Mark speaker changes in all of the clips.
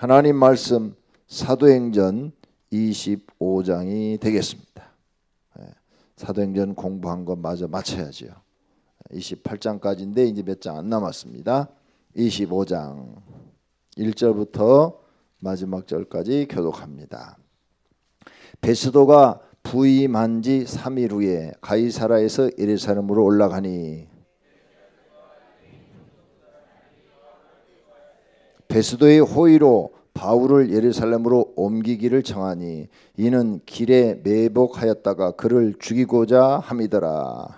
Speaker 1: 하나님 말씀 사도행전 25장이 되겠습니다. 사도행전 공부한 거 마저 마쳐야죠. 28장까지인데 이제 몇 장 안 남았습니다. 25장 1절부터 마지막 절까지 교독합니다. 베스도가 부임한 지 3일 후에 가이사라에서 예루살렘으로 올라가니 베스도의 호의로 바울을 예루살렘으로 옮기기를 청하니 이는 길에 매복하였다가 그를 죽이고자 함이더라.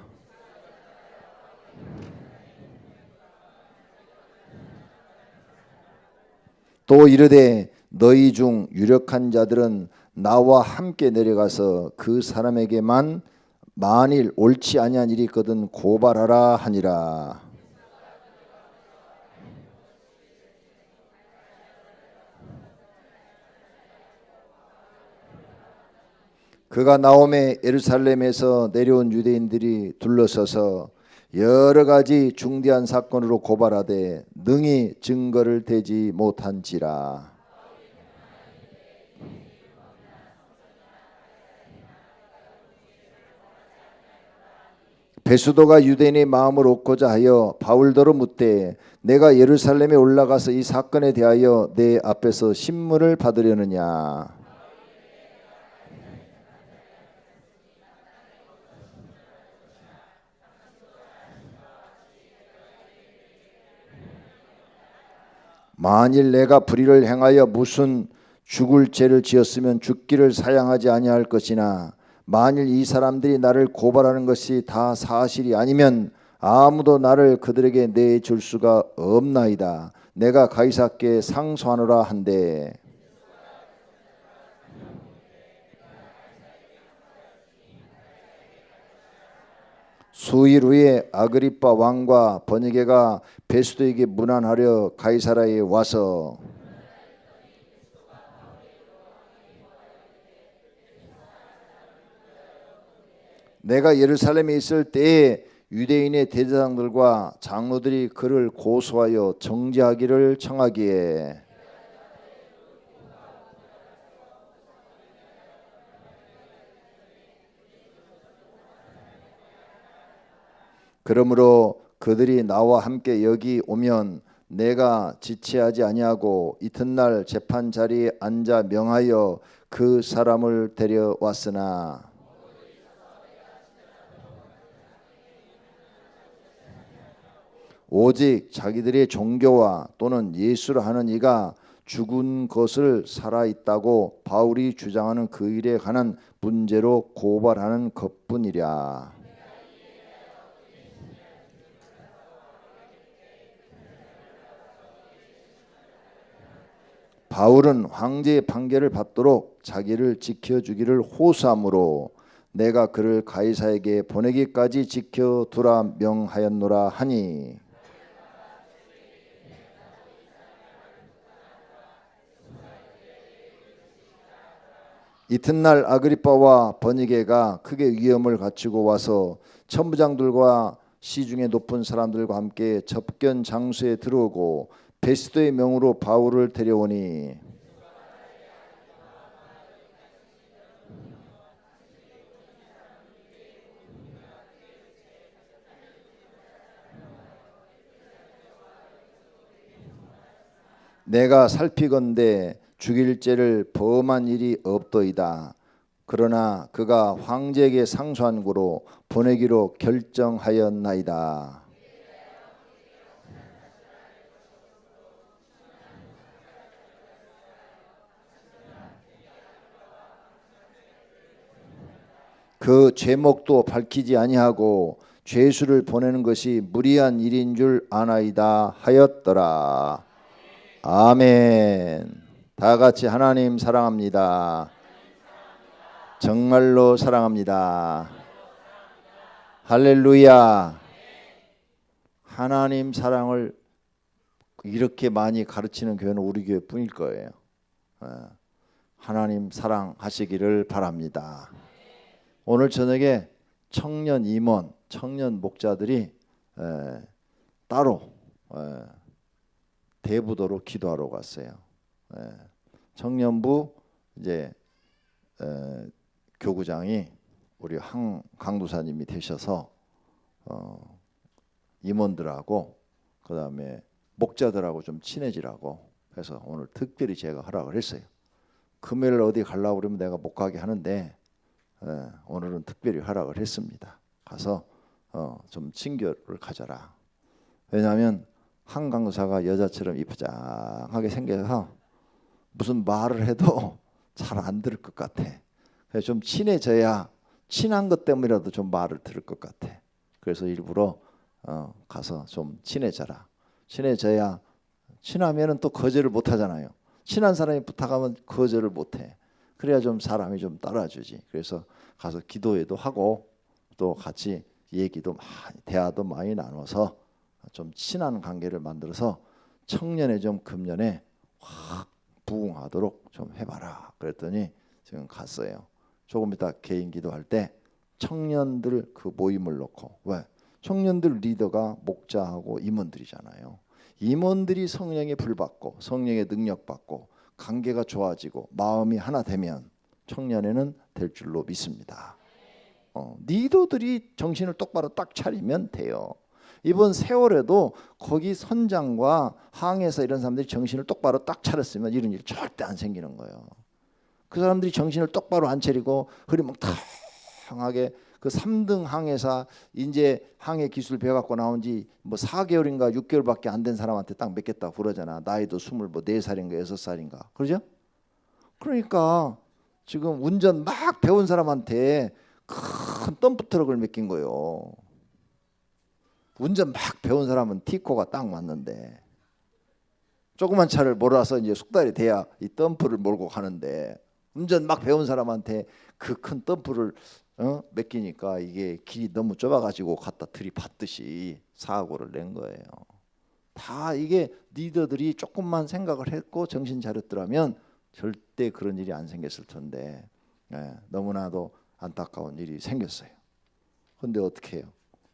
Speaker 1: 또 이르되 너희 중 유력한 자들은 나와 함께 내려가서 그 사람에게만 만일 옳지 아니한 일이 있거든 고발하라 하니라. 그가 나오매 예루살렘에서 내려온 유대인들이 둘러서서 여러 가지 중대한 사건으로 고발하되 능히 증거를 대지 못한지라. 베스도가 유대인의 마음을 얻고자 하여 바울더러 묻되 내가 예루살렘에 올라가서 이 사건에 대하여 내 앞에서 신문을 받으려느냐. 만일 내가 불의를 행하여 무슨 죽을 죄를 지었으면 죽기를 사양하지 아니할 것이나 만일 이 사람들이 나를 고발하는 것이 다 사실이 아니면 아무도 나를 그들에게 내줄 수가 없나이다. 내가 가이사께 상소하노라 한데 수일 후에 아그리빠 왕과 버니게가 베스도에게 문안하려 가이사라에 와서 내가 예루살렘에 있을 때에 유대인의 대제사장들과 장로들이 그를 고소하여 정죄하기를 청하기에 그러므로 그들이 나와 함께 여기 오면 내가 지체하지 아니하고 이튿날 재판 자리에 앉아 명하여 그 사람을 데려왔으나 오직 자기들의 종교와 또는 예수를 하는 이가 죽은 것을 살아있다고 바울이 주장하는 그 일에 관한 문제로 고발하는 것뿐이랴. 바울은 황제의 판결을 받도록 자기를 지켜주기를 호소하므로 내가 그를 가이사에게 보내기까지 지켜두라 명하였노라 하니 이튿날 아그리빠와 버니게가 크게 위험을 갖추고 와서 천부장들과 시중에 높은 사람들과 함께 접견 장소에 들어오고 베스도의 명으로 바울을 데려오니 내가 살피건대 죽일 죄를 범한 일이 없도이다. 그러나 그가 황제에게 상소한 고로 보내기로 결정하였나이다. 그 죄목도 밝히지 아니하고 죄수를 보내는 것이 무리한 일인 줄 아나이다 하였더라. 아멘. 다 같이 하나님 사랑합니다. 정말로 사랑합니다. 할렐루야. 하나님 사랑을 이렇게 많이 가르치는 교회는 우리 교회뿐일 거예요. 하나님 사랑하시기를 바랍니다. 오늘 저녁에 청년 임원, 청년 목자들이 따로 대부도로 기도하러 갔어요. 청년부 이제 교구장이 우리 강도사님이 되셔서 임원들하고 그다음에 목자들하고 좀 친해지라고 해서 오늘 특별히 제가 허락을 했어요. 금요일 어디 가려고 그러면 내가 못 가게 하는데 오늘은 특별히 허락을 했습니다. 가서 좀 친교를 가져라. 왜냐하면 한 강도사가 여자처럼 이쁘장하게 생겨서 무슨 말을 해도 잘 안 들을 것 같아. 그래서 좀 친해져야 친한 것 때문이라도 좀 말을 들을 것 같아. 그래서 일부러 가서 좀 친해져라. 친해져야 친하면은 또 거절을 못 하잖아요. 친한 사람이 부탁하면 거절을 못 해. 그래야 좀 사람이 좀 따라주지. 그래서 가서 기도회도 하고 또 같이 얘기도 많이 대화도 많이 나눠서 좀 친한 관계를 만들어서 청년회 좀 금년에 확 부흥하도록 좀 해봐라. 그랬더니 지금 갔어요. 조금 이따 개인 기도할 때 청년들 그 모임을 놓고 왜? 청년들 리더가 목자하고 임원들이잖아요. 임원들이 성령의 불 받고 성령의 능력 받고 관계가 좋아지고 마음이 하나 되면 청년회는 될 줄로 믿습니다. 리더들이 정신을 똑바로 딱 차리면 돼요. 이번 세월에도 거기 선장과 항해사 이런 사람들이 정신을 똑바로 딱 차렸으면 이런 일이 절대 안 생기는 거예요. 그 사람들이 정신을 똑바로 안 차리고 흐리멍텅하게 그 3등 항해사 이제 항해 기술 배워갖고 나온 지 뭐 4개월인가 6개월밖에 안 된 사람한테 딱 맡겼다고 그러잖아. 나이도 24살인가 6살인가 그러죠? 그러니까 지금 운전 막 배운 사람한테 큰 덤프트럭을 맡긴 거예요. 운전 막 배운 사람은 티코가 딱 맞는데 조그만 차를 몰아서 이제 숙달이 돼야 이 덤프를 몰고 가는데 운전 막 배운 사람한테 그 큰 덤프를 맡기니까 이게 길이 너무 좁아가지고 갖다 들이받듯이 사고를 낸 거예요. 다 이게 리더들이 조금만 생각을 했고 정신 차렸더라면 절대 그런 일이 안 생겼을 텐데 너무나도 안타까운 일이 생겼어요. 그런데 어떻게 해요?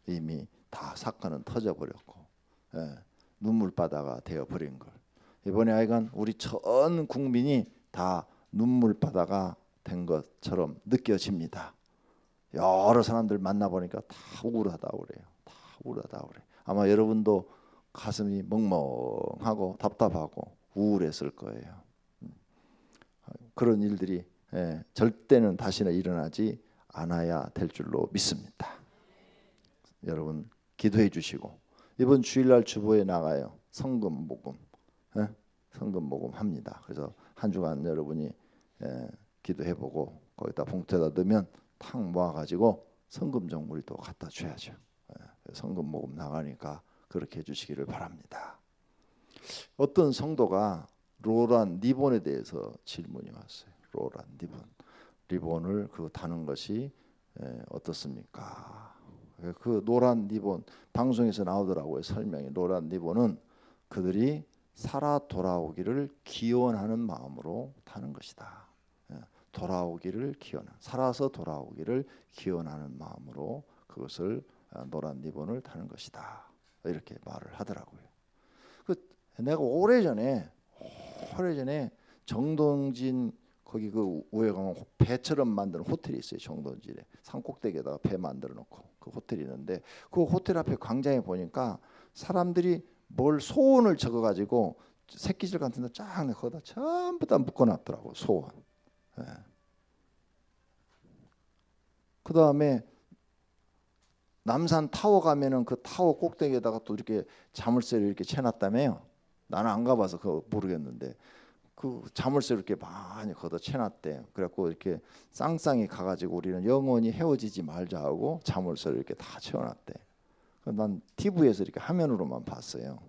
Speaker 1: 이미 다 사건은 터져버렸고 눈물바다가 되어버린 걸. 이번에 하여간 우리 전 국민이 다 눈물바다가 된 것처럼 느껴집니다. 여러 사람들 만나보니까 다 우울하다고 그래요. 다 우울하다고 그래요. 아마 여러분도 가슴이 멍멍하고 답답하고 우울했을 거예요. 그런 일들이 절대는 다시는 일어나지 않아야 될 줄로 믿습니다. 여러분 기도해 주시고 이번 주일날 주보에 나가요. 성금 모금, 성금 모금 합니다. 그래서 한 주간 여러분이 기도해보고 거기다 봉투에다 넣으면 탁 모아가지고 성금 정물이 또 갖다 줘야죠. 성금 모금 나가니까 그렇게 해주시기를 바랍니다. 어떤 성도가 로란 리본에 대해서 질문이 왔어요. 로란 리본을 그 다는 것이 어떻습니까? 그 노란 리본 방송에서 나오더라고요. 설명이. 노란 리본은 그들이 살아 돌아오기를 기원하는 마음으로 타는 것이다. 돌아오기를 살아서 돌아오기를 기원하는 마음으로 그것을 노란 리본을 타는 것이다. 이렇게 말을 하더라고요. 내가 오래전에 정동진 거기 그 우에 가면 배처럼 만드는 호텔이 있어요. 정동진에 산꼭대기에다가 배 만들어 놓고 그 호텔이 있는데 그 호텔 앞에 광장에 보니까 사람들이 뭘 소원을 적어가지고 새끼줄 같은 데 쫙 거기다 전부 다 묶어놨더라고. 소원. 그 다음에 남산 타워 가면은 그 타워 꼭대기에다가 또 이렇게 자물쇠를 이렇게 채놨다며요. 나는 안 가봐서 그거 모르겠는데 그 자물쇠를 이렇게 많이 걷어 채놨대. 그래갖고 이렇게 쌍쌍이 가가지고 우리는 영원히 헤어지지 말자 하고 자물쇠를 이렇게 다 채워놨대. 난 TV에서 이렇게 화면으로만 봤어요.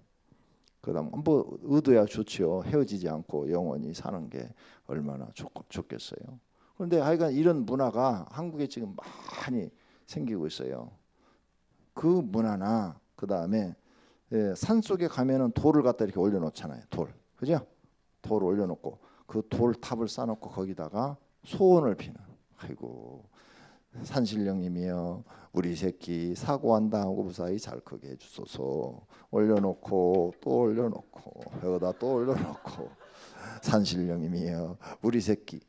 Speaker 1: 그다음 뭐 의도야 좋죠. 헤어지지 않고 영원히 사는 게 얼마나 좋겠어요. 그런데 하여간 이런 문화가 한국에 지금 많이 생기고 있어요. 그 문화나 그 다음에 산 속에 가면은 돌을 갖다 이렇게 올려놓잖아요. 돌, 그죠? 돌 올려놓고 그 돌탑을 쌓아놓고 거기다가 소원을 비는. 아이고 산신령님이여 우리 새끼 사고 안 당하고 무사히 잘 크게 해주소서. 올려놓고 또 올려놓고 여기다 또 올려놓고 산신령님이요. 우리 새끼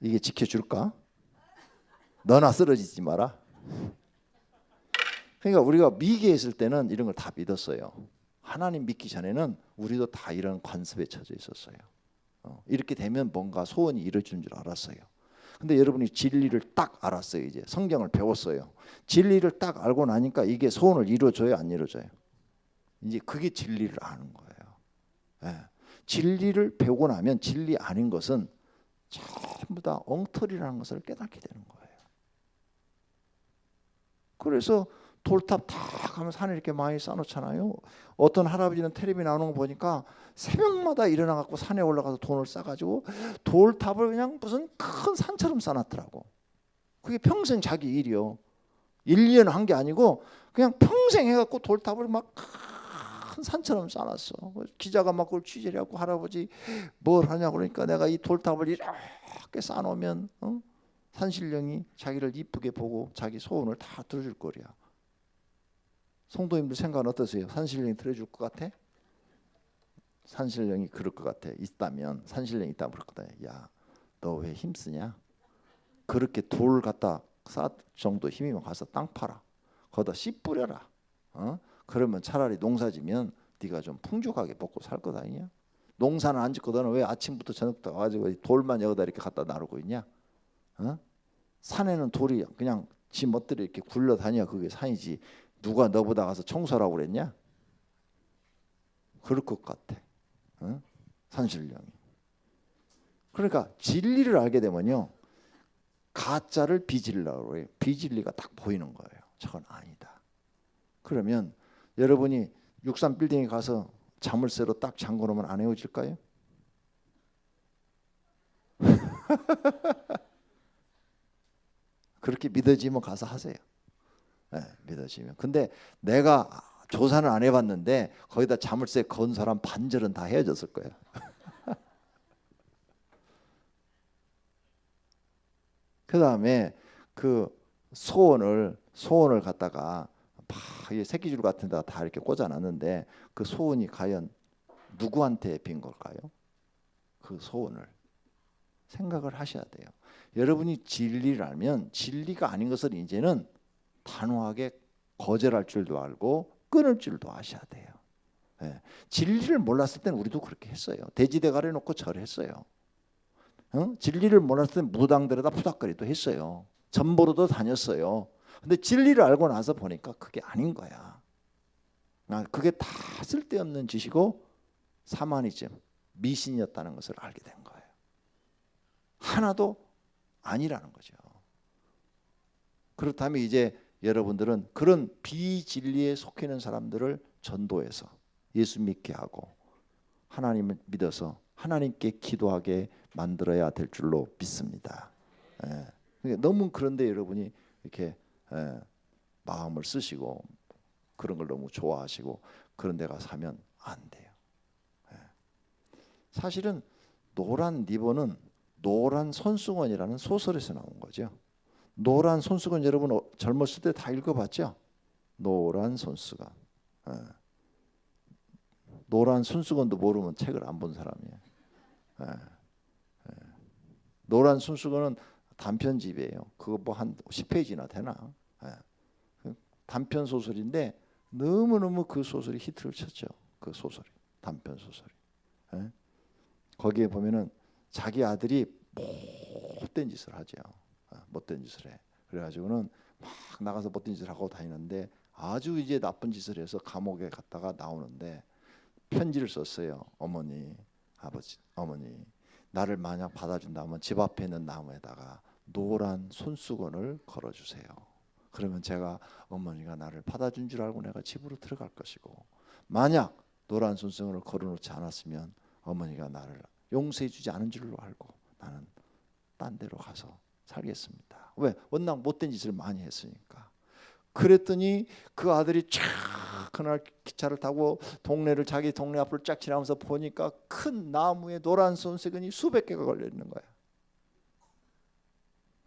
Speaker 1: 이게 지켜줄까? 너나 쓰러지지 마라. 그러니까 우리가 미개에 있을 때는 이런 걸 다 믿었어요. 하나님 믿기 전에는 우리도 다 이런 관습에 처져 있었어요. 이렇게 되면 뭔가 소원이 이루어지는 줄 알았어요. 근데 여러분이 진리를 딱 알았어요. 이제 성경을 배웠어요. 진리를 딱 알고 나니까 이게 소원을 이루어줘요, 안 이루어져요? 이제 그게 진리를 아는 거예요. 예. 진리를 배우고 나면 진리 아닌 것은 전부 다 엉터리라는 것을 깨닫게 되는 거예요. 그래서 돌탑 다 가면 산에 이렇게 많이 쌓아놓잖아요. 어떤 할아버지는 텔레비 나오는 거 보니까 새벽마다 일어나 갖고 산에 올라가서 돈을 싸가지고 돌탑을 그냥 무슨 큰 산처럼 쌓아놨더라고. 그게 평생 자기 일이요. 1년 한 게 아니고 그냥 평생 해갖고 돌탑을 막 큰 산처럼 쌓아놨어. 기자가 막 그걸 취재를 하고 할아버지 뭘 하냐고 그러니까 내가 이 돌탑을 이렇게 쌓아놓으면 산신령이 자기를 이쁘게 보고 자기 소원을 다 들어줄 거야. 성도님들 생각은 어떠세요? 산신령이 들어줄 것 같아? 산신령이 그럴 것 같아. 있다면 산신령이 있다면 그럴 거다. 야, 너 왜 힘쓰냐? 그렇게 돌 갖다 쌓을 정도 힘이면 가서 땅 팔아. 거기다 씨 뿌려라. 그러면 차라리 농사지면 네가 좀 풍족하게 먹고 살 거다. 아니냐? 농사는 안 짓고 너는 왜 아침부터 저녁부터 가지고 돌만 여기다 이렇게 갖다 나르고 있냐? 산에는 돌이 그냥 지 멋대로 이렇게 굴러다녀. 그게 산이지. 누가 너보다 가서 청소라고 그랬냐? 그럴 것 같아. 산신령이. 그러니까 진리를 알게 되면요, 가짜를 비진리라고 해요. 비진리가 딱 보이는 거예요. 저건 아니다. 그러면 여러분이 63 빌딩에 가서 자물쇠로 딱 잠궈놓으면 안 헤어질까요? 그렇게 믿어지면 가서 하세요. 네, 믿어지면. 근데 내가 조사는 안 해봤는데 거기다 자물쇠 건 사람 반절은 다 헤어졌을 거예요. 그 다음에 그 소원을 갖다가 새끼줄 같은 데다 다 이렇게 꽂아놨는데 그 소원이 과연 누구한테 빈 걸까요? 그 소원을 생각을 하셔야 돼요. 여러분이 진리를 알면 진리가 아닌 것을 이제는 단호하게 거절할 줄도 알고 끊을 줄도 아셔야 돼요. 네. 진리를 몰랐을 때는 우리도 그렇게 했어요. 돼지대 가려놓고 절했어요. 진리를 몰랐을 때는 무당들에다 푸닥거리도 했어요. 전보로도 다녔어요. 근데 진리를 알고 나서 보니까 그게 아닌 거야. 그게 다 쓸데없는 짓이고 사마니즘, 미신이었다는 것을 알게 된 거예요. 하나도 아니라는 거죠. 그렇다면 이제 여러분들은 그런 비진리에 속해 있는 사람들을 전도해서 예수 믿게 하고 하나님을 믿어서 하나님께 기도하게 만들어야 될 줄로 믿습니다. 너무 그런데 여러분이 이렇게 마음을 쓰시고 그런 걸 너무 좋아하시고 그런 데 가서 하면 안 돼요. 사실은 노란 리본은 노란 손수건이라는 소설에서 나온 거죠. 노란 손수건 여러분 젊었을 때 다 읽어봤죠? 노란 손수건. 노란 손수건도 모르면 책을 안 본 사람이에요. 노란 손수건은 단편집이에요. 그거 뭐 한 10페이지나 되나? 단편 소설인데 너무너무 그 소설이 히트를 쳤죠. 그 소설이 단편 소설이. 거기에 보면은 자기 아들이 못된 짓을 하죠. 못된 짓을 해. 그래가지고는 막 나가서 못된 짓을 하고 다니는데 아주 이제 나쁜 짓을 해서 감옥에 갔다가 나오는데 편지를 썼어요. 어머니, 아버지, 어머니, 나를 만약 받아준다면 집 앞에 있는 나무에다가 노란 손수건을 걸어주세요. 그러면 제가 어머니가 나를 받아준 줄 알고 내가 집으로 들어갈 것이고, 만약 노란 손수건을 걸어놓지 않았으면 어머니가 나를 용서해주지 않은 줄로 알고 나는 딴 데로 가서 살겠습니다. 왜? 워낙 못된 짓을 많이 했으니까. 그랬더니 그 아들이 쫙 그날 기차를 타고 동네를 자기 동네 앞을 쫙 지나면서 보니까 큰 나무에 노란 손수건이 수백 개가 걸려 있는 거야.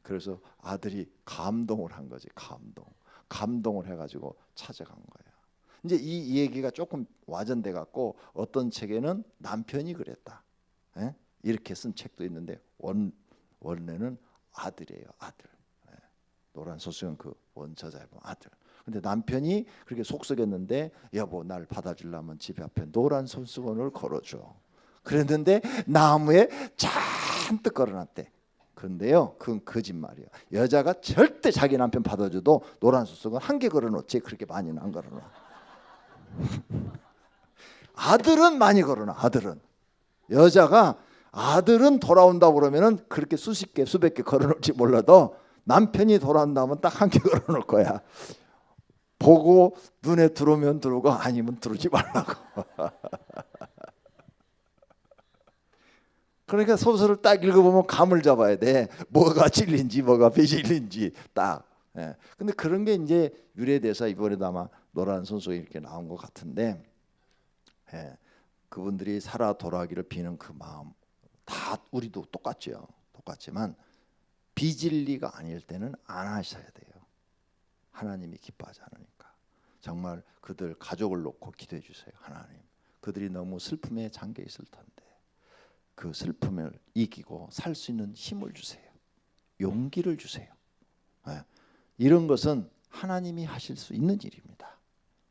Speaker 1: 그래서 아들이 감동을 한 거지. 감동을 해가지고 찾아간 거야. 이제 이 얘기가 조금 와전돼 갖고 어떤 책에는 남편이 그랬다. 예? 이렇게 쓴 책도 있는데 원래는 아들이에요. 아들. 예. 노란 소수는 그 원저자의 아들. 근데 남편이 그렇게 속썩였는데 여보 날 받아주려면 집 앞에 노란 손수건을 걸어줘. 그랬는데 나무에 잔뜩 걸어놨대. 그런데요, 그건 거짓말이에요. 여자가 절대 자기 남편 받아줘도 노란 손수건 한 개 걸어놓지 그렇게 많이는 안 걸어놔. 아들은 많이 걸어놔. 아들은 돌아온다고 그러면은 그렇게 수십 개 수백 개 걸어놓을지 몰라도 남편이 돌아온다면 딱 한 개 걸어놓을 거야. 보고 눈에 들어오면 들어오고 아니면 들어오지 말라고. 그러니까 소설을 딱 읽어보면 감을 잡아야 돼. 뭐가 진리인지 뭐가 비진리인지 딱. 예. 근데 그런 게 이제 유래돼서 이번에도 아마 노란 손수건이 이렇게 나온 것 같은데, 예. 그분들이 살아 돌아가기를 비는 그 마음 다 우리도 똑같죠. 똑같지만 비진리가 아닐 때는 안 하셔야 돼요. 하나님이 기뻐하지 않으니까. 정말 그들 가족을 놓고 기도해 주세요. 하나님, 그들이 너무 슬픔에 잠겨 있을 텐데 그 슬픔을 이기고 살 수 있는 힘을 주세요. 용기를 주세요. 네. 이런 것은 하나님이 하실 수 있는 일입니다.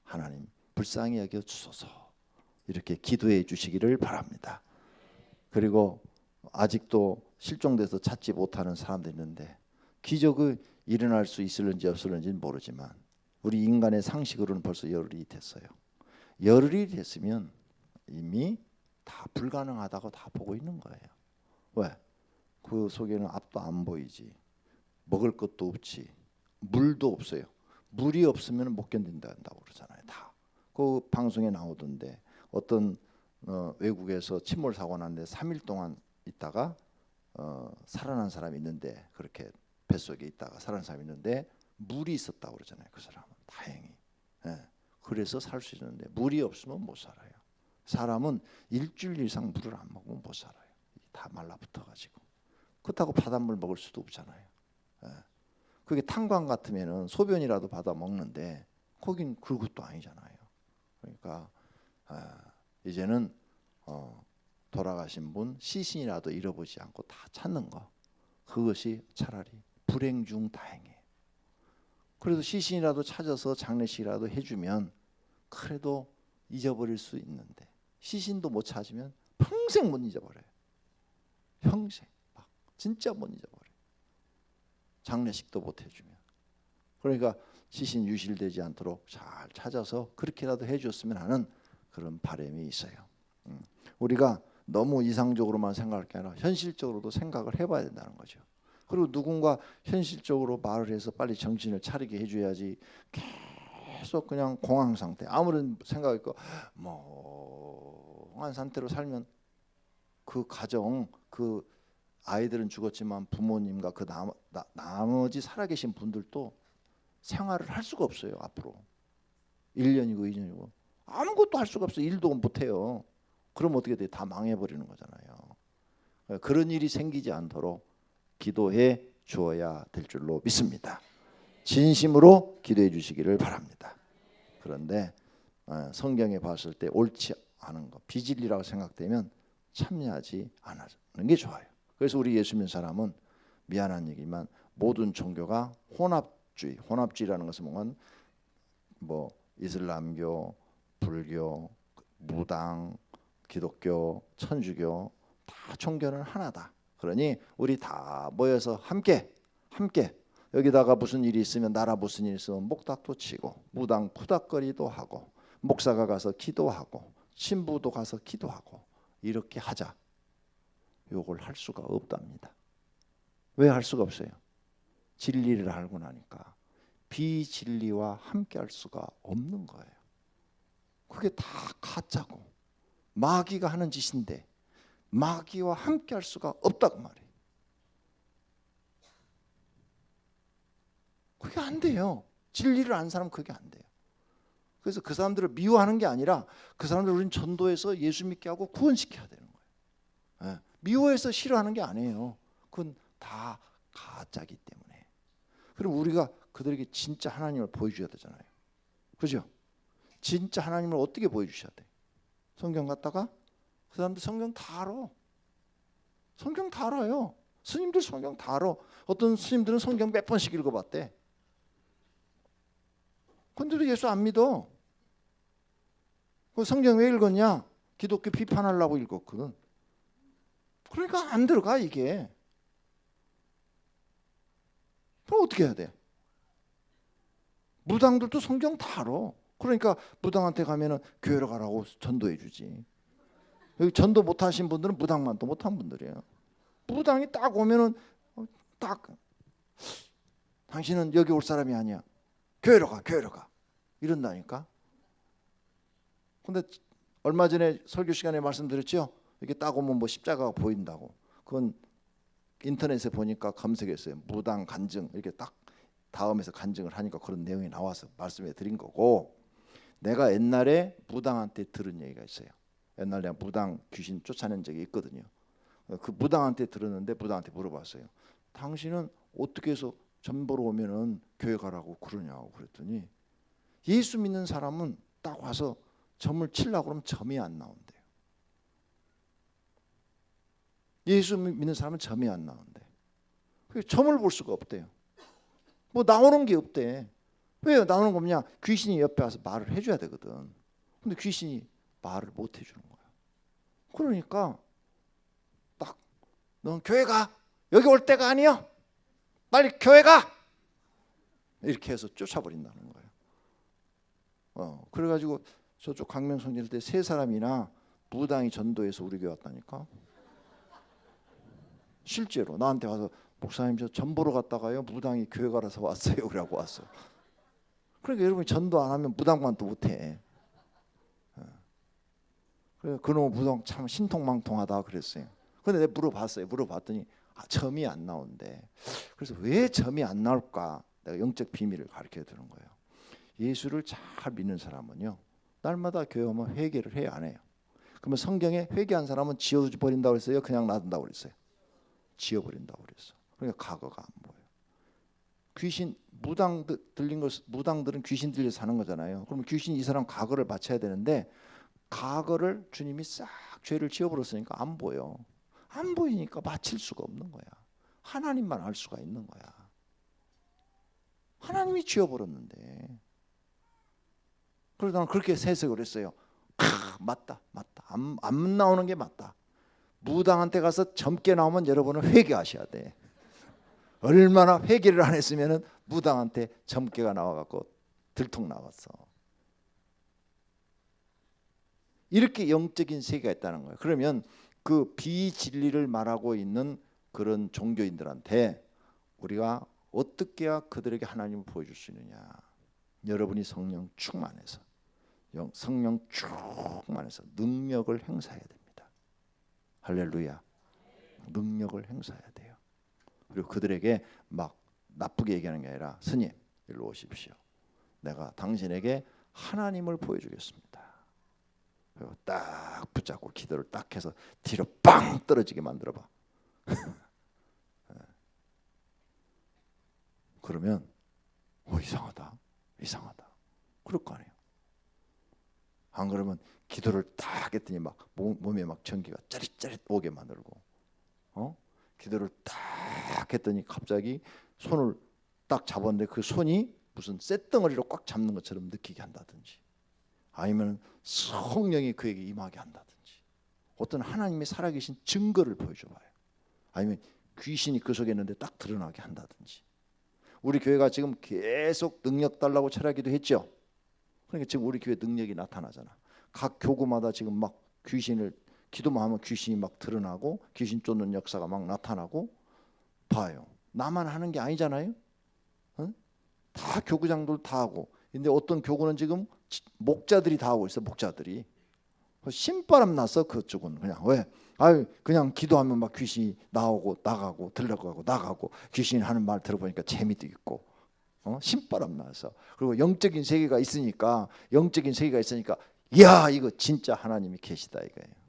Speaker 1: 하나님 불쌍히 여겨 주소서. 이렇게 기도해 주시기를 바랍니다. 그리고 아직도 실종돼서 찾지 못하는 사람도 있는데 기적이 일어날 수 있을는지 없을는지는 모르지만 우리 인간의 상식으로는 벌써 열흘이 됐어요. 열흘이 됐으면 이미 다 불가능하다고 다 보고 있는 거예요. 왜? 그 속에는 앞도 안 보이지, 먹을 것도 없지, 물도 없어요. 물이 없으면 못 견딘다고 그러잖아요. 다. 그 방송에 나오던데 어떤 외국에서 침몰 사고 났는데 3일 동안 있다가 살아난 사람이 있는데, 그렇게 뱃속에 있다가 살아난 사람이 있는데 물이 있었다고 그러잖아요. 그 사람은 다행히. 예. 그래서 살 수 있는데 물이 없으면 못 살아요. 사람은 일주일 이상 물을 안 먹으면 못 살아요. 다 말라붙어가지고. 그렇다고 바닷물 먹을 수도 없잖아요. 예. 그게 탄광 같으면은 소변이라도 받아 먹는데 거긴 그것도 아니잖아요. 그러니까 이제는 돌아가신 분 시신이라도 잃어보지 않고 다 찾는 거, 그것이 차라리 불행 중 다행이에요. 그래도 시신이라도 찾아서 장례식이라도 해주면 그래도 잊어버릴 수 있는데 시신도 못 찾으면 평생 못 잊어버려요. 평생 막 진짜 못 잊어버려요. 장례식도 못 해주면. 그러니까 시신 유실되지 않도록 잘 찾아서 그렇게라도 해줬으면 하는 그런 바람이 있어요. 우리가 너무 이상적으로만 생각할 게 아니라 현실적으로도 생각을 해봐야 된다는 거죠. 그리고 누군가 현실적으로 말을 해서 빨리 정신을 차리게 해줘야지 계속 그냥 공황 상태, 아무런 생각 있고 멍한 상태로 살면 그 가정, 그 아이들은 죽었지만 부모님과 그 나머지 살아계신 분들도 생활을 할 수가 없어요. 앞으로 1년이고 2년이고 아무것도 할 수가 없어요. 일도 못해요. 그럼 어떻게 돼? 다 망해버리는 거잖아요. 그런 일이 생기지 않도록 기도해 주어야 될 줄로 믿습니다. 진심으로 기도해 주시기를 바랍니다. 그런데 성경에 봤을 때 옳지 않은 것, 비진리라고 생각되면 참여하지 않는 게 좋아요. 그래서 우리 예수 믿는 사람은 미안한 얘기지만 모든 종교가 혼합주의라는 것은 뭔가 뭐 이슬람교, 불교, 무당, 기독교, 천주교 다 종교는 하나다. 그러니 우리 다 모여서 함께 여기다가 무슨 일이 있으면, 나라 무슨 일이 있으면 목닥도 치고 무당 푸닥거리도 하고 목사가 가서 기도하고 신부도 가서 기도하고 이렇게 하자. 요걸 할 수가 없답니다. 왜 할 수가 없어요? 진리를 알고 나니까 비진리와 함께 할 수가 없는 거예요. 그게 다 가짜고 마귀가 하는 짓인데 마귀와 함께 할 수가 없다고 말이에요. 그게 안 돼요. 진리를 아는 사람은 그게 안 돼요. 그래서 그 사람들을 미워하는 게 아니라 그 사람들을 우리는 전도해서 예수 믿게 하고 구원시켜야 되는 거예요. 미워해서 싫어하는 게 아니에요. 그건 다 가짜기 때문에. 그럼 우리가 그들에게 진짜 하나님을 보여줘야 되잖아요. 그죠? 진짜 하나님을 어떻게 보여주셔야 돼? 성경 갖다가 그 사람들 성경 다 알아. 성경 다 알아요. 스님들 성경 다 알아. 어떤 스님들은 성경 몇 번씩 읽어봤대. 근데도 예수 안 믿어. 그 성경 왜 읽었냐? 기독교 비판하려고 읽었거든. 그러니까 안 들어가 이게. 그럼 어떻게 해야 돼? 무당들도 성경 다 알아. 그러니까 무당한테 가면은 교회로 가라고 전도해 주지. 여기 전도 못 하신 분들은 무당만 또 못한 분들이에요. 무당이 딱 오면은 딱 당신은 여기 올 사람이 아니야. 교회로 가, 교회로 가. 이런다니까. 근데 얼마 전에 설교 시간에 말씀드렸죠. 이렇게 딱 오면 뭐 십자가가 보인다고. 그건 인터넷에 보니까 검색했어요. 무당 간증 이렇게 딱 다음에서 간증을 하니까 그런 내용이 나와서 말씀해 드린 거고, 내가 옛날에 무당한테 들은 얘기가 있어요. 옛날에 내가 무당 귀신 쫓아낸 적이 있거든요. 그 무당한테 들었는데 무당한테 물어봤어요. 당신은 어떻게 해서 점 보러 오면은 교회 가라고 그러냐고 그랬더니, 예수 믿는 사람은 딱 와서 점을 치려고 그러면 점이 안 나온대요. 예수 믿는 사람은 점이 안 나온대. 점을 볼 수가 없대요. 뭐 나오는 게 없대. 왜 나오는 거냐? 귀신이 옆에 와서 말을 해줘야 되거든. 근데 귀신이 말을 못 해주는 거야. 그러니까 딱 넌 교회 가. 여기 올 때가 아니야. 빨리 교회 가. 이렇게 해서 쫓아버린다는 거예요. 그래가지고 저쪽 강명성질 때 3사람이나 무당이 전도해서 우리 교회 왔다니까. 실제로 나한테 와서 목사님 저 전 보러 갔다가요 무당이 교회 가라서 왔어요. 그러고 왔어. 그러니까 여러분이 전도 안 하면 무당만도 못해. 그래서 그놈 무당 참 신통망통하다 그랬어요. 근데 내가 물어봤어요. 물어봤더니 점이 안 나온대. 그래서 왜 점이 안 나올까? 내가 영적 비밀을 가르쳐 주는 거예요. 예수를 잘 믿는 사람은요, 날마다 교회 오면 회개를 해야 안 해요. 그러면 성경에 회개한 사람은 지워버린다고 그랬어요? 그냥 놔둔다고 그랬어요? 지워버린다고 그랬어. 그러니까 과거가 안 보여요. 귀신 무당들은 귀신 들려 사는 거잖아요. 그러면 귀신 이 사람 과거를 맞춰야 되는데 과거를 주님이 싹 죄를 지워버렸으니까 안 보여. 안 보이니까 맞힐 수가 없는 거야. 하나님만 알 수가 있는 거야. 하나님이 지워버렸는데. 그래서 나는 그렇게 해석을 했어요. 맞다. 안 나오는 게 맞다. 무당한테 가서 젊게 나오면 여러분은 회개하셔야 돼. 얼마나 회개를 안 했으면 무당한테 젊게가 나와갖고 들통 나왔어. 이렇게 영적인 세계가 있다는 거예요. 그러면 그 비진리를 말하고 있는 그런 종교인들한테 우리가 어떻게 해야 그들에게 하나님을 보여줄 수 있느냐? 여러분이 성령 충만해서 능력을 행사해야 됩니다. 할렐루야. 능력을 행사해야 돼요. 그리고 그들에게 막 나쁘게 얘기하는 게 아니라, 스님 일로 오십시오. 내가 당신에게 하나님을 보여주겠습니다. 그리고 딱 붙잡고 기도를 딱 해서 뒤로 빵 떨어지게 만들어봐. 그러면 이상하다. 그럴 거 아니에요. 안 그러면 기도를 딱 했더니 막 몸에 막 전기가 짜릿짜릿 오게 만들고, 기도를 딱 했더니 갑자기 손을 딱 잡았는데 그 손이 무슨 쇳덩어리로 꽉 잡는 것처럼 느끼게 한다든지, 아니면 성령이 그에게 임하게 한다든지, 어떤 하나님의 살아계신 증거를 보여줘봐요. 아니면 귀신이 그 속에 있는데 딱 드러나게 한다든지. 우리 교회가 지금 계속 능력 달라고 철학기도 했죠. 그러니까 지금 우리 교회 능력이 나타나잖아. 각 교구마다 지금 막 귀신을 기도만 하면 귀신이 막 드러나고 귀신 쫓는 역사가 막 나타나고. 봐요. 나만 하는 게 아니잖아요. 다 교구장들 다 하고. 근데 어떤 교구는 지금 목자들이 다 하고 있어. 목자들이 신바람 났어. 그쪽은 그냥 왜? 그냥 기도하면 막 귀신이 나오고 나가고 들어가고 나가고, 귀신이 하는 말 들어보니까 재미도 있고, 신바람 나서. 그리고 영적인 세계가 있으니까 이야 이거 진짜 하나님이 계시다 이거예요.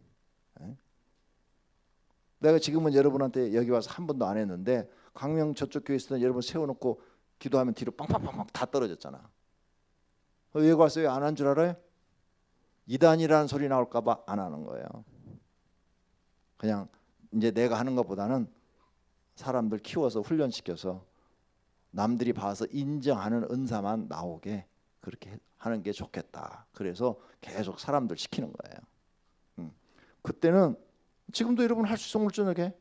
Speaker 1: 내가 지금은 여러분한테 여기 와서 한 번도 안 했는데, 강명 저쪽 교회 있을 때 여러분 세워놓고 기도하면 뒤로 빵빵빵빵 다 떨어졌잖아. 예고 왜 안 한 줄 알아요? 이단이라는 소리 나올까 봐 안 하는 거예요. 그냥 이제 내가 하는 것보다는 사람들 키워서 훈련시켜서 남들이 봐서 인정하는 은사만 나오게 그렇게 하는 게 좋겠다. 그래서 계속 사람들 시키는 거예요. 그때는 지금도 여러분 할 수 있어. 오늘 저녁에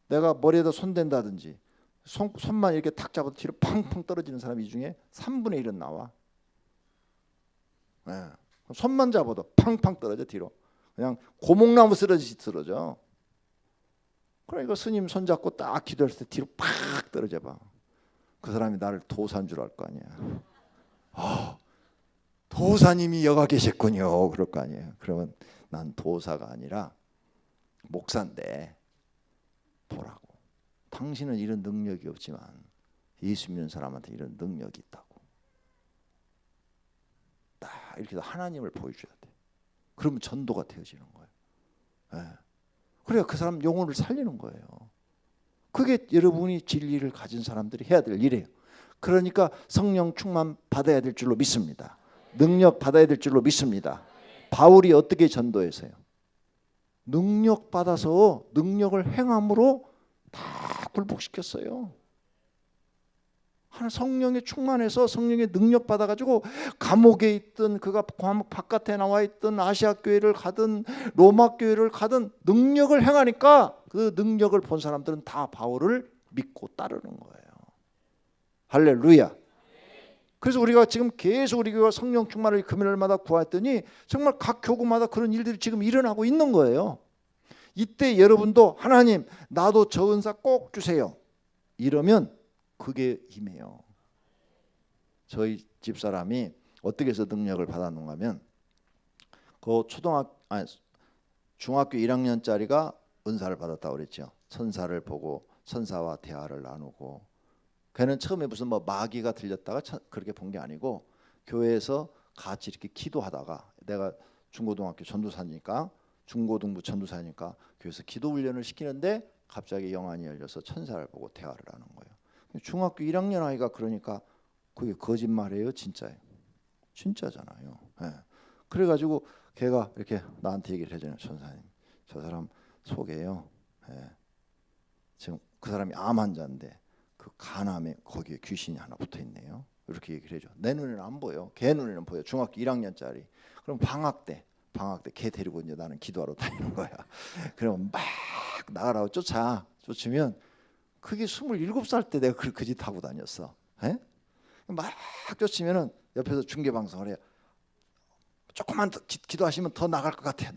Speaker 1: 내가 머리에다 손 댄다든지 손만 이렇게 탁 잡아도 뒤로 팡팡 떨어지는 사람이 이 중에 3분의 1은 나와. 네. 손만 잡아도 팡팡 떨어져 뒤로. 그냥 고목나무 쓰러지듯이 쓰러져. 그러니까 스님 손잡고 딱 기도할 때 뒤로 팍 떨어져 봐. 그 사람이 나를 도사인 줄 알 거 아니야. 도사님이 여가 계셨군요. 그럴 거 아니에요. 그러면 난 도사가 아니라 목사인데 보라고. 당신은 이런 능력이 없지만 예수 믿는 사람한테 이런 능력이 있다고. 딱 이렇게 하나님을 보여줘야 돼. 그러면 전도가 되어지는 거예요. 네. 그래야 그 사람 영혼을 살리는 거예요. 그게 여러분이 진리를 가진 사람들이 해야 될 일이에요. 그러니까 성령 충만 받아야 될 줄로 믿습니다. 능력 받아야 될 줄로 믿습니다. 바울이 어떻게 전도했어요? 능력 받아서 능력을 행함으로 다 굴복시켰어요. 하나님 성령에 충만해서 성령의 능력 받아가지고 감옥에 있든 그가 감옥 바깥에 나와 있든 아시아 교회를 가든 로마 교회를 가든 능력을 행하니까 그 능력을 본 사람들은 다 바울을 믿고 따르는 거예요. 할렐루야. 그래서 우리가 지금 계속 우리 교회가 성령 충만을 금요일마다 구했더니 정말 각 교구마다 그런 일들이 지금 일어나고 있는 거예요. 이때 여러분도 하나님 나도 저 은사 꼭 주세요. 이러면 그게 힘이에요. 저희 집사람이 어떻게 해서 능력을 받았는가 하면 그 중학교 1학년짜리가 은사를 받았다고 그랬죠. 천사를 보고 천사와 대화를 나누고 걔는 처음에 무슨 뭐 마귀가 들렸다가 그렇게 본 게 아니고 교회에서 같이 이렇게 기도하다가 내가 중고등학교 전도사니까 중고등부 전도사니까 교회에서 기도 훈련을 시키는데 갑자기 영안이 열려서 천사를 보고 대화를 하는 거예요. 중학교 1학년 아이가 그러니까 그게 거짓말이에요, 진짜예요? 진짜잖아요. 네. 그래가지고 걔가 이렇게 나한테 얘기를 해줘요. 천사님, 저 사람 속에요. 네. 지금 그 사람이 암 환자인데 그 간암에 거기에 귀신이 하나 붙어 있네요. 이렇게 얘기를 해줘. 내 눈에는 안 보여. 걔 눈에는 보여. 중학교 1학년짜리. 그럼 방학 때 걔 데리고 이제 나는 기도하러 다니는 거야. 그러면 막 나가라고 쫓으면 그게 27살 때 내가 그 짓 하고 다녔어. 에? 막 쫓으면은 옆에서 중계 방송을 해요. 조금만 더 기도하시면 더 나갈 것 같아.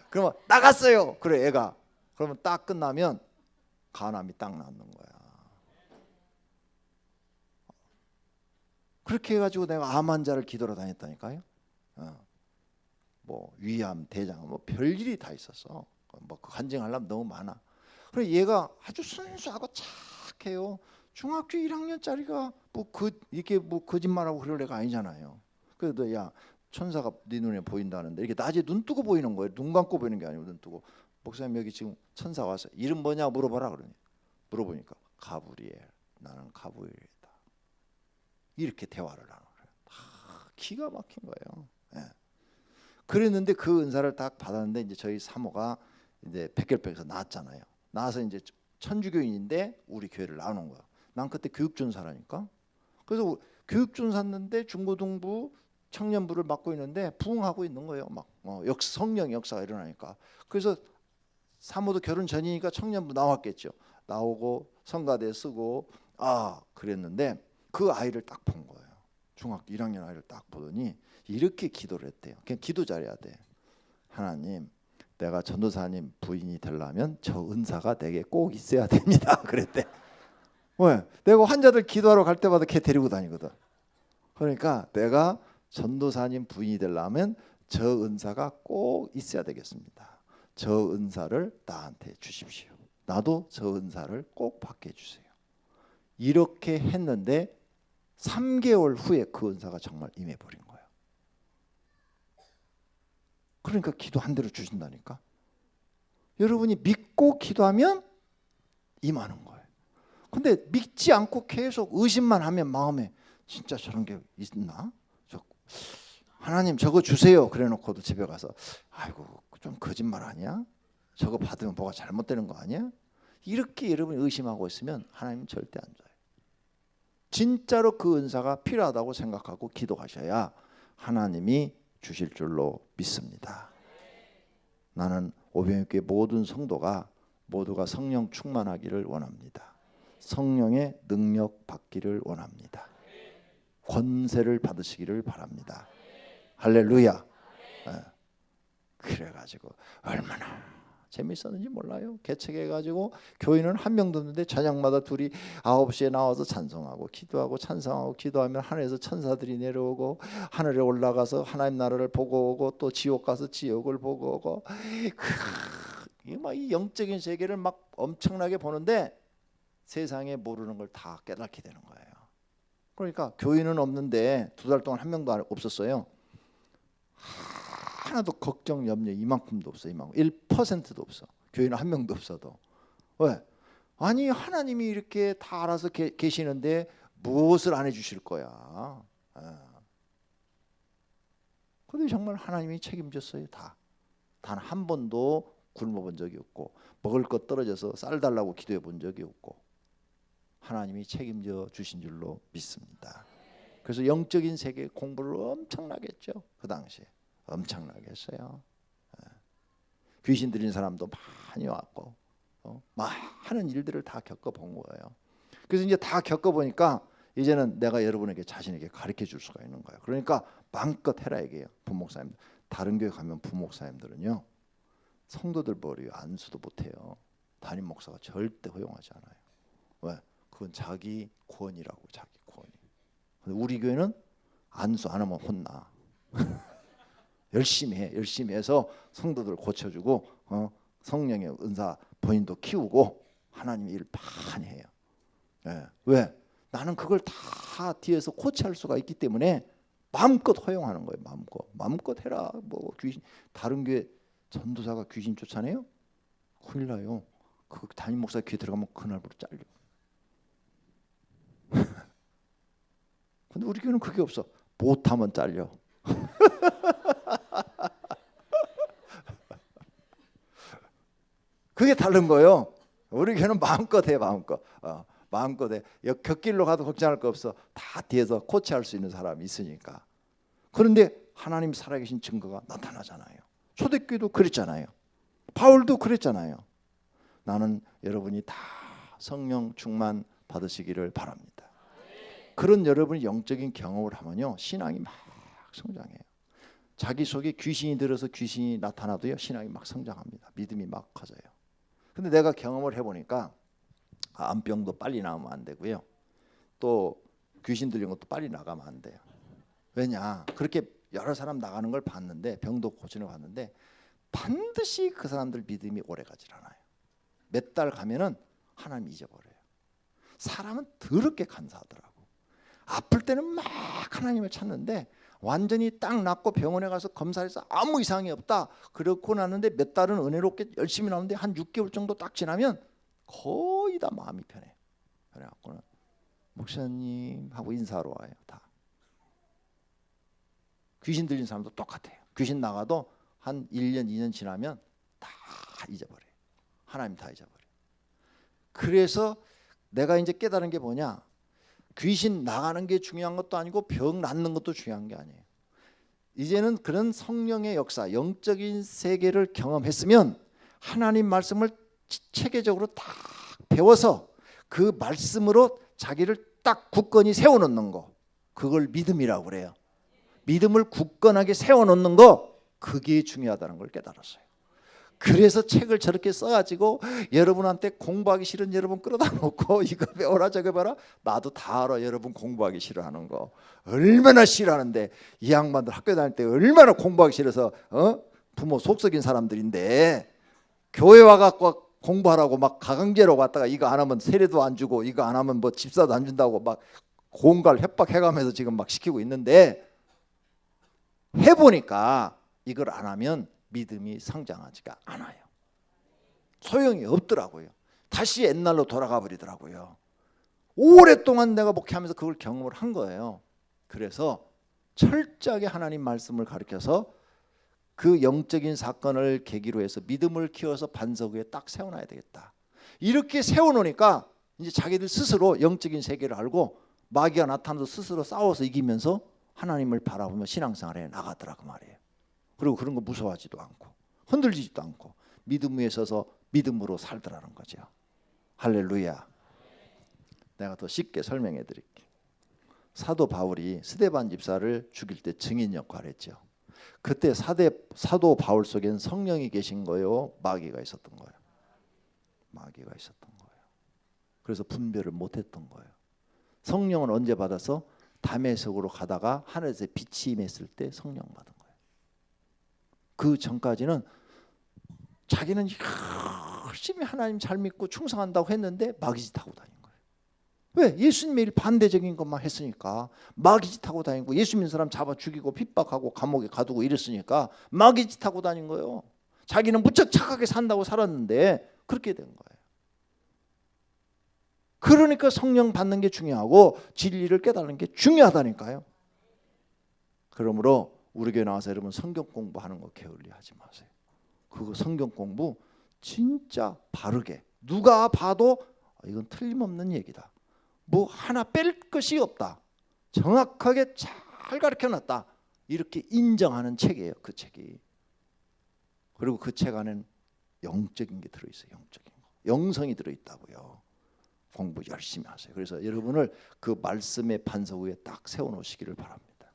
Speaker 1: 그러면 나갔어요. 그래 애가. 그러면 딱 끝나면 간암이 딱 낫는 거야. 그렇게 해가지고 내가 암 환자를 기도로 다녔다니까요. 뭐 위암, 대장, 뭐 별일이 다 있었어. 뭐 간증하려면 너무 많아. 그래 얘가 아주 순수하고 착해요. 중학교 1학년짜리가 뭐 이렇게 뭐 거짓말하고 그럴 애가 아니잖아요. 그래도 야 천사가 네 눈에 보인다는데 이렇게 낮에 눈 뜨고 보이는 거예요. 눈 감고 보이는 게 아니고 눈 뜨고. 목사님 여기 지금 천사 왔어요. 이름 뭐냐 물어봐라 그러니. 물어보니까 가브리엘. 나는 가브리엘이다. 이렇게 대화를 하는 거예요. 기가 막힌 거예요. 예. 그랬는데 그 은사를 딱 받았는데 이제 저희 사모가 이제 백혈병에서 나왔잖아요. 나와서 이제 천주교인인데 우리 교회를 나오는 거야. 난 그때 교육전사라니까. 그래서 교육전사인데 중고등부 청년부를 맡고 있는데 부흥하고 있는 거예요. 막 성령 역사가 일어나니까. 그래서 사모도 결혼 전이니까 청년부 나왔겠죠. 나오고 성가대 쓰고 그랬는데 그 아이를 딱 본 거예요. 중학교 1학년 아이를 딱 보더니 이렇게 기도를 했대요. 그냥 기도 잘해야 돼. 하나님, 내가 전도사님 부인이 되려면 저 은사가 내게 꼭 있어야 됩니다. 그랬대. 왜? 내가 환자들 기도하러 갈 때마다 걔 데리고 다니거든. 그러니까 내가 전도사님 부인이 되려면 저 은사가 꼭 있어야 되겠습니다. 저 은사를 나한테 주십시오. 나도 저 은사를 꼭 받게 해주세요. 이렇게 했는데 3개월 후에 그 은사가 정말 임해버린 거예요. 그러니까 기도 한 대로 주신다니까. 여러분이 믿고 기도하면 임하는 거예요. 근데 믿지 않고 계속 의심만 하면 마음에 진짜 저런 게 있나? 하나님 저거 주세요. 그래놓고도 집에 가서 아이고 좀 거짓말 아니야? 저거 받으면 뭐가 잘못되는 거 아니야? 이렇게 여러분이 의심하고 있으면 하나님은 절대 안 줘요. 진짜로 그 은사가 필요하다고 생각하고 기도하셔야 하나님이 주실 줄로 믿습니다. 나는 오병이교회 모든 성도가 모두가 성령 충만하기를 원합니다. 성령의 능력 받기를 원합니다. 권세를 받으시기를 바랍니다. 할렐루야. 그래가지고 얼마나 재밌었는지 몰라요. 개척해가지고 교인은 한 명도 없는데 저녁마다 둘이 9시에 나와서 찬송하고 기도하고 찬송하고 기도하면 하늘에서 천사들이 내려오고 하늘에 올라가서 하나님 나라를 보고 오고 또 지옥 가서 지옥을 보고 오고 이 영적인 세계를 막 엄청나게 보는데 세상에 모르는 걸 다 깨닫게 되는 거예요. 그러니까 교인은 없는데 2달 동안 한 명도 없었어요. 하나도 걱정 염려 이만큼도 없어. 이만큼 1%도 없어. 교인은 한 명도 없어도. 왜? 아니 하나님이 이렇게 다 알아서 계시는데 무엇을 안 해주실 거야. 근데 정말 하나님이 책임졌어요. 다. 단 한 번도 굶어본 적이 없고 먹을 것 떨어져서 쌀 달라고 기도해 본 적이 없고 하나님이 책임져 주신 줄로 믿습니다. 그래서 영적인 세계 공부를 엄청나게 했죠. 그 당시에 엄청나게 했어요. 귀신 들린 사람도 많이 왔고 많은 일들을 다 겪어본 거예요. 그래서 이제 다 겪어보니까 이제는 내가 여러분에게 자신에게 가르쳐 줄 수가 있는 거예요. 그러니까 마음껏 해라 이게요. 부목사님 다른 교회 가면 부목사님들은요 성도들 머리 안수도 못해요. 담임 목사가 절대 허용하지 않아요. 왜? 그건 자기 권이라고. 자기 권이. 근데 우리 교회는 안수 안 하면 혼나. 열심히 해. 열심히 해서 성도들 고쳐주고 성령의 은사 본인도 키우고 하나님 일 많이 해요. 왜? 나는 그걸 다 뒤에서 코치할 수가 있기 때문에 마음껏 허용하는 거예요. 마음껏 해라. 뭐 귀신 다른 교회 전도사가 귀신 쫓아내요? 큰일 나요. 그 담임 목사 귀에 들어가면 그날부터 잘려. 근데 우리 교회는 그게 없어. 못하면 잘려. 그게 다른 거예요. 우리 교회는 마음껏 해. 마음껏 해. 곁길로 가도 걱정할 거 없어. 다 뒤에서 코치할 수 있는 사람이 있으니까. 그런데 하나님 살아계신 증거가 나타나잖아요. 초대교회도 그랬잖아요. 바울도 그랬잖아요. 나는 여러분이 다 성령 충만 받으시기를 바랍니다. 그런 여러분이 영적인 경험을 하면요 신앙이 막 성장해요. 자기 속에 귀신이 들어서 귀신이 나타나도요 신앙이 막 성장합니다. 믿음이 막 커져요. 근데 내가 경험을 해보니까 암병도 빨리 나오면 안 되고요. 또 귀신 들린 것도 빨리 나가면 안 돼요. 왜냐? 그렇게 여러 사람 나가는 걸 봤는데 병도 고치는 걸 봤는데 반드시 그 사람들 믿음이 오래 가질 않아요. 몇 달 가면은 하나님 잊어버려요. 사람은 더럽게 간사하더라고. 아플 때는 막 하나님을 찾는데 완전히 딱 낫고 병원에 가서 검사해서 아무 이상이 없다. 그렇고 났는데 몇 달은 은혜롭게 열심히 나오는데 한 6개월 정도 딱 지나면 거의 다 마음이 편해. 그래갖고는 목사님 하고 인사하러 와요. 다. 귀신 들린 사람도 똑같아요. 귀신 나가도 한 1년 2년 지나면 다 잊어버려요. 하나님 다 잊어버려요. 그래서 내가 이제 깨달은 게 뭐냐, 귀신 나가는 게 중요한 것도 아니고 병 낫는 것도 중요한 게 아니에요. 이제는 그런 성령의 역사, 영적인 세계를 경험했으면 하나님 말씀을 체계적으로 딱 배워서 그 말씀으로 자기를 딱 굳건히 세워놓는 거, 그걸 믿음이라고 그래요. 믿음을 굳건하게 세워놓는 거, 그게 중요하다는 걸 깨달았어요. 그래서 책을 저렇게 써가지고 여러분한테 공부하기 싫은 여러분 끌어다 놓고 이거 배워라 저거 배워라. 나도 다 알아. 여러분 공부하기 싫어하는 거 얼마나 싫어하는데, 이 양반들 학교 다닐 때 얼마나 공부하기 싫어서 부모 속 썩인 사람들인데 교회 와갖고 공부하라고 막 가강제로 왔다가 이거 안 하면 세례도 안 주고 이거 안 하면 뭐 집사도 안 준다고 막 공갈 협박해가면서 지금 막 시키고 있는데, 해보니까 이걸 안 하면 믿음이 성장하지가 않아요. 소용이 없더라고요. 다시 옛날로 돌아가 버리더라고요. 오랫동안 내가 목회하면서 그걸 경험을 한 거예요. 그래서 철저하게 하나님 말씀을 가르쳐서 그 영적인 사건을 계기로 해서 믿음을 키워서 반석 위에 딱 세워놔야 되겠다. 이렇게 세워놓으니까 이제 자기들 스스로 영적인 세계를 알고 마귀가 나타나도 스스로 싸워서 이기면서 하나님을 바라보며 신앙생활에 나가더라 그 말이에요. 그리고 그런 거 무서워하지도 않고 흔들리지도 않고 믿음 위에 서서 믿음으로 살더라는 거죠. 할렐루야. 내가 더 쉽게 설명해 드릴게요. 사도 바울이 스데반 집사를 죽일 때 증인 역할을 했죠. 그때 사도 바울 속엔 성령이 계신 거예요, 마귀가 있었던 거예요? 마귀가 있었던 거예요. 그래서 분별을 못했던 거예요. 성령은 언제 받아서 다메섹으로 가다가 하늘에서 빛이 임했을 때 성령 받은 거예요. 그 전까지는 자기는 열심히 하나님 잘 믿고 충성한다고 했는데 마귀짓 하고 다닌 거예요. 왜? 예수님의 일 반대적인 것만 했으니까. 마귀짓 하고 다니고 예수 믿는 사람 잡아 죽이고 핍박하고 감옥에 가두고 이랬으니까 마귀짓 하고 다닌 거예요. 자기는 무척 착하게 산다고 살았는데 그렇게 된 거예요. 그러니까 성령 받는 게 중요하고 진리를 깨달는 게 중요하다니까요. 그러므로 우리 교회 나와서 여러분 성경 공부하는 거 게을리하지 마세요. 그거 성경 공부 진짜 바르게 누가 봐도 이건 틀림없는 얘기다. 뭐 하나 뺄 것이 없다. 정확하게 잘 가르쳐놨다. 이렇게 인정하는 책이에요. 그 책이. 그리고 그 책 안에는 영적인 게 들어있어요. 영적인 거. 영성이 들어있다고요. 공부 열심히 하세요. 그래서 여러분을 그 말씀의 반석 위에 딱 세워놓으시기를 바랍니다.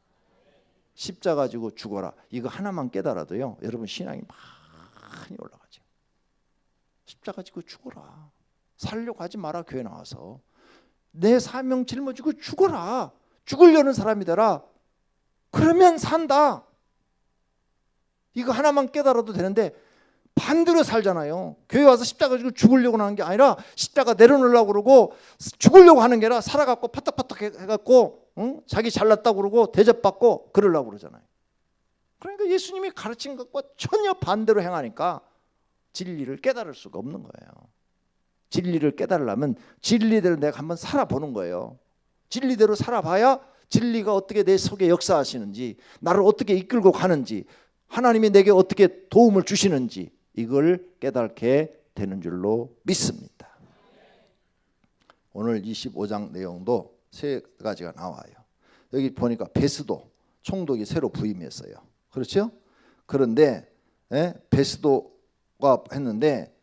Speaker 1: 십자가 지고 죽어라. 이거 하나만 깨달아도요. 여러분 신앙이 많이 올라가죠. 십자가 지고 죽어라. 살려고 하지 마라. 교회 나와서. 내 사명 짊어지고 죽어라. 죽으려는 사람이 되라. 그러면 산다. 이거 하나만 깨달아도 되는데 반대로 살잖아요. 교회 와서 십자가 지고 죽으려고 하는 게 아니라 십자가 내려놓으려고 그러고 죽으려고 하는 게 아니라 살아갖고 파닥파닥 해갖고 자기 잘났다고 그러고 대접받고 그러려고 그러잖아요. 그러니까 예수님이 가르친 것과 전혀 반대로 행하니까 진리를 깨달을 수가 없는 거예요. 진리를 깨달으려면 진리대로 내가 한번 살아보는 거예요. 진리대로 살아봐야 진리가 어떻게 내 속에 역사하시는지, 나를 어떻게 이끌고 가는지, 하나님이 내게 어떻게 도움을 주시는지 이걸 깨닫게 되는 줄로 믿습니다. 오늘 25장 내용도 세 가지가 나와요. 여기 보니까 베스도 총독이 새로 부임했어요. 그렇죠? 그런데 베스도가 했는데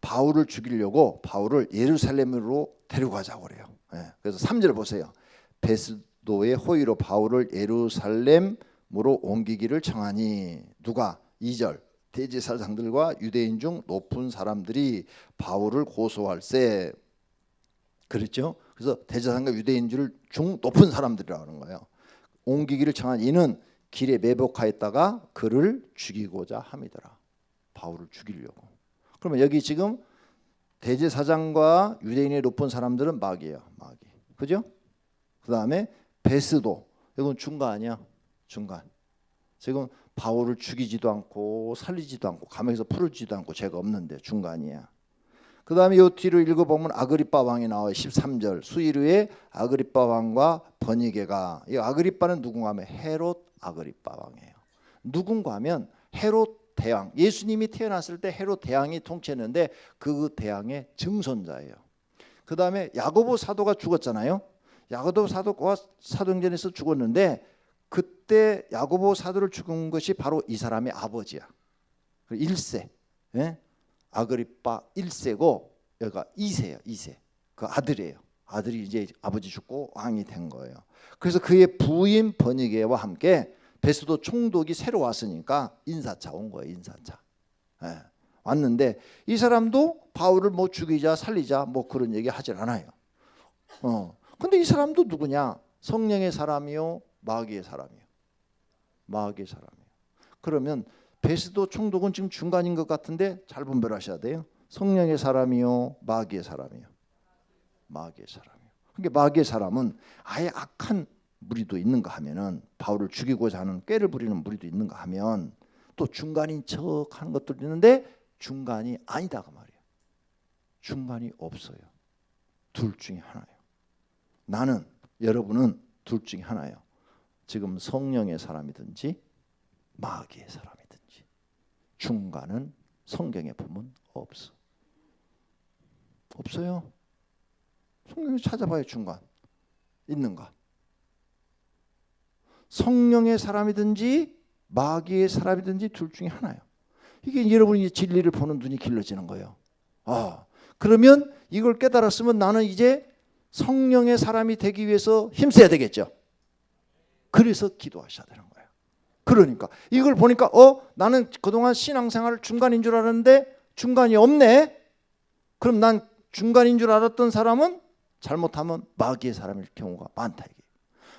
Speaker 1: 바울을 죽이려고 바울을 예루살렘으로 데려가자고 그래요. 그래서 3절 보세요. 베스도의 호의로 바울을 예루살렘으로 옮기기를 청하니 누가? 2절 대제사장들과 유대인 중 높은 사람들이 바울을 고소할세. 그랬죠? 그래서 대제사장과 유대인 중 높은 사람들이라고 하는 거예요. 옮기기를 청한 이는 길에 매복하였다가 그를 죽이고자 함이더라. 바울을 죽이려고. 그러면 여기 지금 대제사장과 유대인의 높은 사람들은 마귀예요. 마귀. 그죠? 그 다음에 베스도. 이건 중간이야. 중간. 지금 바울을 죽이지도 않고 살리지도 않고 감옥에서 풀지도 않고 죄가 없는데 중간이야. 그 다음에 이 뒤로 읽어보면 아그리빠 왕이 나와요. 13절 수일후에 아그리빠 왕과 버니게가. 이 아그리빠는 누군가 하면 헤롯 아그리빠 왕이에요. 누군가 하면 헤롯 대왕. 예수님이 태어났을 때 헤롯 대왕이 통치했는데 그 대왕의 증손자예요. 그 다음에 야고보 사도가 죽었잖아요. 야고보 사도가 사도행전에서 죽었는데 그때 야고보 사도를 죽은 것이 바로 이 사람의 아버지야. 1세. 아그리빠 1세고 여기가 2세예요. 2세. 그 아들이에요. 아들이 이제 아버지 죽고 왕이 된 거예요. 그래서 그의 부인 버니게와 함께 베스도 총독이 새로 왔으니까 인사차 온 거예요. 인사차. 왔는데 이 사람도 바울을 뭐 죽이자 살리자 뭐 그런 얘기 하질 않아요. 근데 이 사람도 누구냐? 성령의 사람이요, 마귀의 사람이요. 마귀의 사람이요. 그러면 베스도 총독은 지금 중간인 것 같은데 잘 분별하셔야 돼요. 성령의 사람이요, 마귀의 사람이요. 마귀의 사람이요. 그러니까 마귀의 사람은 아예 악한 무리도 있는가 하면은 바울을 죽이고자 하는 꾀를 부리는 무리도 있는가 하면 또 중간인 척 하는 것도 있는데 중간이 아니다 그 말이에요. 중간이 없어요. 둘 중에 하나예요. 나는, 여러분은 둘 중에 하나예요. 지금 성령의 사람이든지 마귀의 사람이든지 중간은 성경에 보면 없어요. 성경에 찾아봐요. 중간 있는가? 성령의 사람이든지 마귀의 사람이든지 둘 중에 하나예요. 이게 여러분이 진리를 보는 눈이 길러지는 거예요. 그러면 이걸 깨달았으면 나는 이제 성령의 사람이 되기 위해서 힘써야 되겠죠. 그래서 기도하셔야 되는 거예요. 그러니까 이걸 보니까 나는 그동안 신앙생활 중간인 줄 알았는데 중간이 없네. 그럼 난 중간인 줄 알았던 사람은 잘못하면 마귀의 사람일 경우가 많다 이게.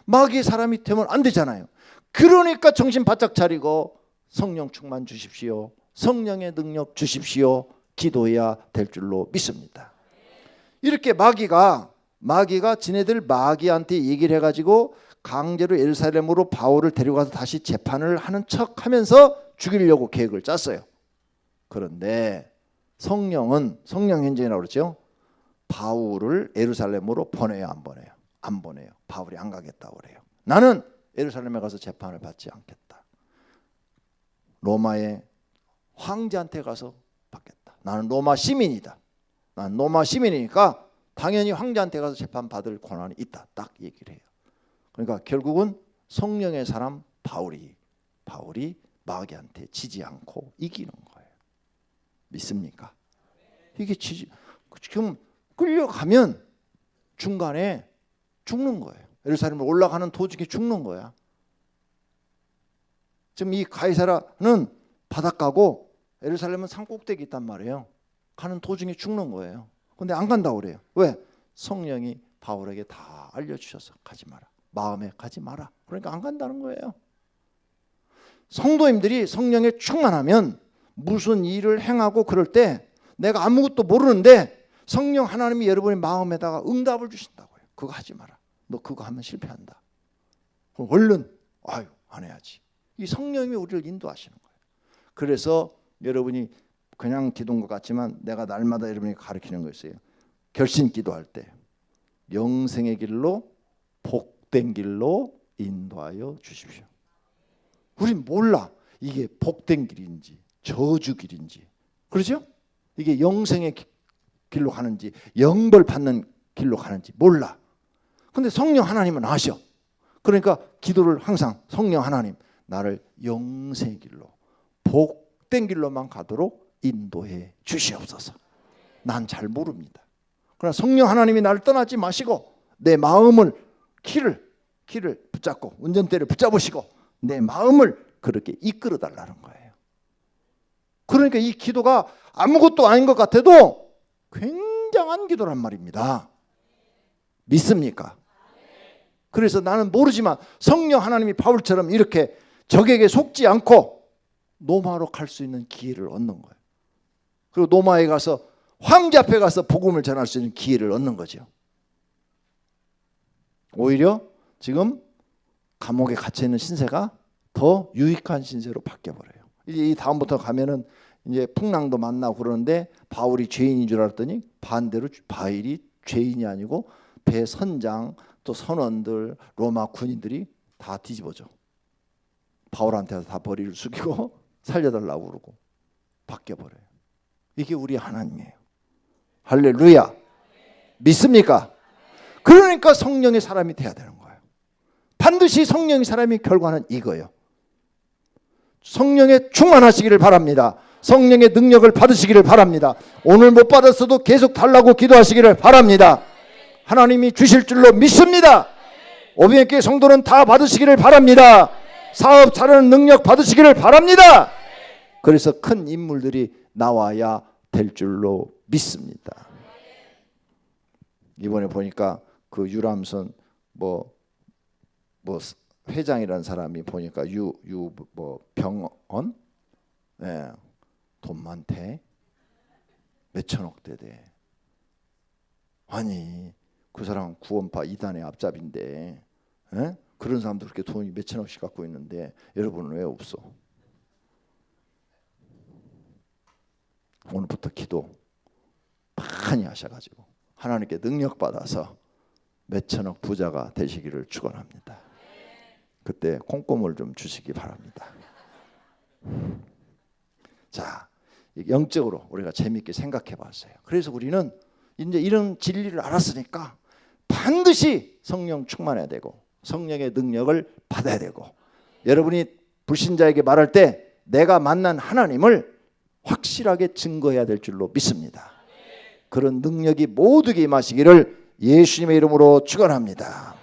Speaker 1: 마귀의 사람이 되면 안 되잖아요. 그러니까 정신 바짝 차리고 성령 충만 주십시오. 성령의 능력 주십시오. 기도해야 될 줄로 믿습니다. 이렇게 마귀가 지네들 마귀한테 얘기를 해가지고 강제로 예루살렘으로 바울을 데려가서 다시 재판을 하는 척하면서 죽이려고 계획을 짰어요. 그런데 성령 현장이라고 그러죠. 바울을 예루살렘으로 보내요, 안 보내요? 안 보내요. 바울이 안 가겠다고 그래요. 나는 예루살렘에 가서 재판을 받지 않겠다. 로마의 황제한테 가서 받겠다. 나는 로마 시민이다. 난 로마 시민이니까 당연히 황제한테 가서 재판 받을 권한이 있다. 딱 얘기를 해요. 그러니까 결국은 성령의 사람 바울이 마귀한테 지지 않고 이기는 거예요. 믿습니까? 이게 지금 끌려가면 중간에 죽는 거예요. 예루살렘으로 올라가는 도중에 죽는 거야. 지금 이 가이사라는 바닷가고 예루살렘은 산꼭대기 있단 말이에요. 가는 도중에 죽는 거예요. 근데 안 간다고 그래요. 왜? 성령이 바울에게 다 알려주셔서 가지 마라. 마음에 가지 마라. 그러니까 안 간다는 거예요. 성도님들이 성령에 충만하면 무슨 일을 행하고 그럴 때 내가 아무것도 모르는데 성령 하나님이 여러분의 마음에다가 응답을 주신다고요. 그거 하지 마라. 너 그거 하면 실패한다. 그럼 얼른 안 해야지. 이 성령이 우리를 인도하시는 거예요. 그래서 여러분이 그냥 기도인 것 같지만 내가 날마다 여러분이 가르치는 거였어요. 결심 기도할 때 영생의 길로 복된 길로 인도하여 주십시오. 우린 몰라. 이게 복된 길인지 저주 길인지. 그렇죠? 이게 영생의 길로 가는지 영벌 받는 길로 가는지 몰라. 근데 성령 하나님은 아셔. 그러니까 기도를 항상 성령 하나님 나를 영생의 길로 복된 길로만 가도록 인도해 주시옵소서. 난 잘 모릅니다. 그러나 성령 하나님이 나를 떠나지 마시고 내 마음을 키를 붙잡고 운전대를 붙잡으시고 내 마음을 그렇게 이끌어 달라는 거예요. 그러니까 이 기도가 아무것도 아닌 것 같아도 굉장한 기도란 말입니다. 믿습니까? 그래서 나는 모르지만 성령 하나님이 바울처럼 이렇게 적에게 속지 않고 노마로 갈 수 있는 기회를 얻는 거예요. 그리고 노마에 가서 황제 앞에 가서 복음을 전할 수 있는 기회를 얻는 거죠. 오히려 지금 감옥에 갇혀 있는 신세가 더 유익한 신세로 바뀌어 버려요. 이 다음부터 가면은 이제 풍랑도 만나고 그러는데 바울이 죄인인 줄 알았더니 반대로 바울이 죄인이 아니고 배 선장 또 선원들 로마 군인들이 다 뒤집어져. 바울한테 다 머리를 숙이고 살려달라고 그러고 바뀌어 버려요. 이게 우리 하나님이에요. 할렐루야. 믿습니까? 그러니까 성령의 사람이 돼야 되는 거예요. 반드시 성령의 사람의 결과는 이거예요. 성령에 충만하시기를 바랍니다. 성령의 능력을 받으시기를 바랍니다. 오늘 못 받았어도 계속 달라고 기도하시기를 바랍니다. 하나님이 주실 줄로 믿습니다. 오병이교회 성도는 다 받으시기를 바랍니다. 사업 잘하는 능력 받으시기를 바랍니다. 그래서 큰 인물들이 나와야 될 줄로 믿습니다. 이번에 보니까 그 유람선 뭐 회장이라는 사람이 보니까 병원 돈 많대. 몇천억대 돼. 아니 그 사람 구원파 이단의 앞잡인데 그런 사람도 그렇게 돈이 몇천억씩 갖고 있는데 여러분은 왜 없어? 오늘부터 기도 많이 하셔가지고 하나님께 능력 받아서 몇천억 부자가 되시기를 축원합니다. 그때 콩고물 좀 주시기 바랍니다. 자, 영적으로 우리가 재미있게 생각해 봤어요. 그래서 우리는 이제 이런 진리를 알았으니까 반드시 성령 충만해야 되고 성령의 능력을 받아야 되고, 여러분이 불신자에게 말할 때 내가 만난 하나님을 확실하게 증거해야 될 줄로 믿습니다. 그런 능력이 모두에게 임하시기를 예수님의 이름으로 축원합니다.